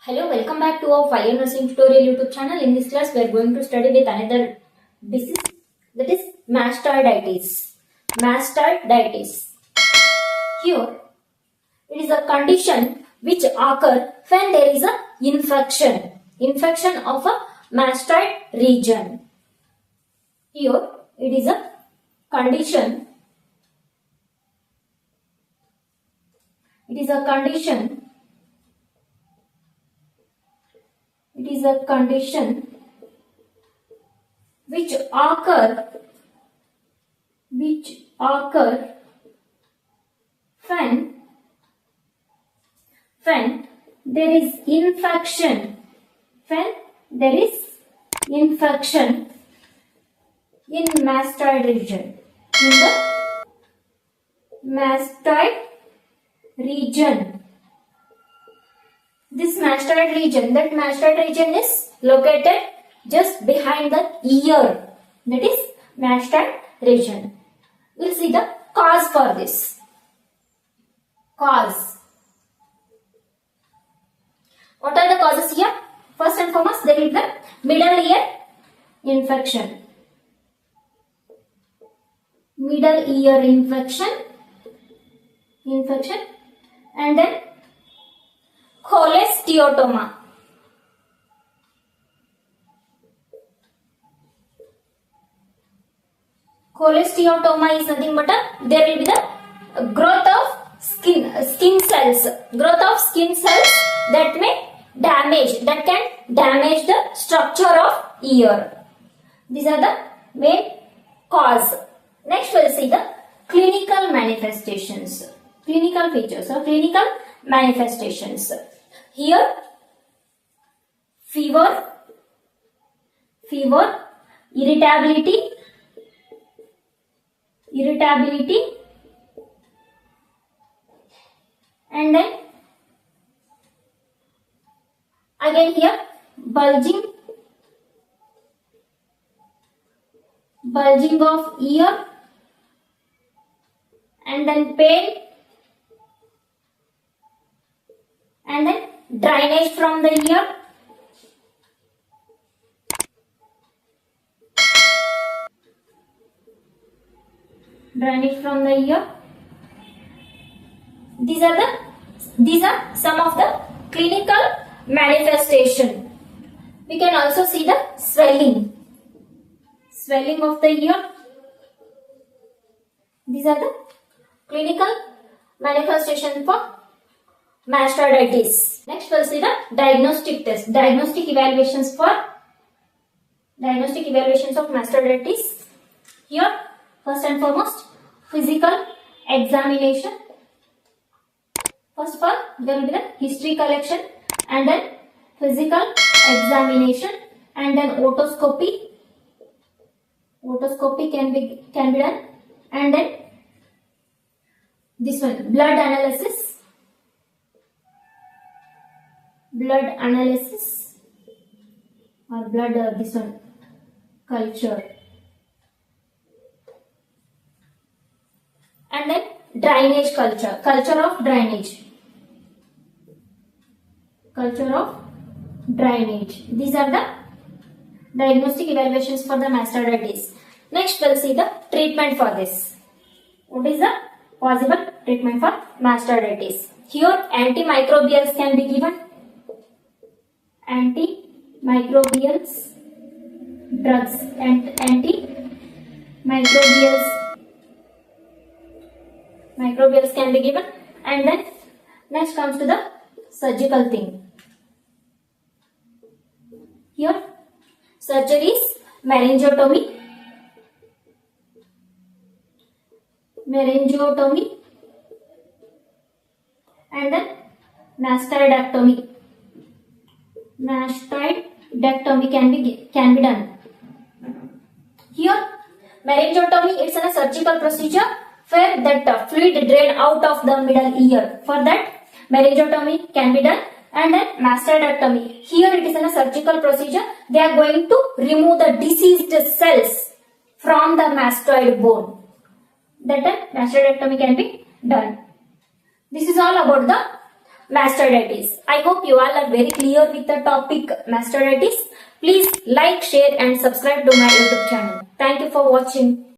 Hello, welcome back to our Fire Nursing Tutorial YouTube channel. In this class, we are going to study with another disease, that is mastoiditis. Mastoiditis. Here, it is a condition which occurs when there is a infection of a mastoid region. Here, it is a condition. It is a condition which occur when there is infection in mastoid region, in the mastoid region. This mastoid region is located just behind the ear. That is mastoid region. We'll see the cause for this. Cause. What are the causes here? First and foremost, there is the middle ear infection. Middle ear infection. And then cholesteatoma. Cholesteatoma is nothing but there will be the growth of skin cells that can damage the structure of ear. These are the main cause. Next we will see the clinical manifestations, clinical features or clinical manifestations. Here, fever, irritability, and then again here bulging of ear, and then pain, and then drainage from the ear, These are some of the clinical manifestation. We can also see the swelling of the ear. These are the clinical manifestation for mastoiditis. Next, we'll see the diagnostic test. Diagnostic evaluations of mastoiditis. Here, first and foremost, physical examination. First of all, there will be the history collection, and then physical examination, and then otoscopy. Otoscopy can be done, and then this one, blood analysis or blood this one, culture, and then drainage culture of drainage. These are the diagnostic evaluations for the mastoiditis. Next, we'll see the treatment for this. What is the possible treatment for mastoiditis? Here, antimicrobials can be given. Antimicrobials drugs and microbials can be given, and then next comes to the surgical thing. Here, surgeries, meningotomy, and then mastoidectomy. Mastoidectomy can be done. Here, meningotomy, it's a surgical procedure where that fluid drain out of the middle ear. For that, meningotomy can be done, and then mastoidectomy. Here it is a surgical procedure. They are going to remove the diseased cells from the mastoid bone. That mastoidectomy can be done. This is all about the mastocytitis. I hope you all are very clear with the topic mastocytitis. Please like, share and subscribe to my YouTube channel. Thank you for watching.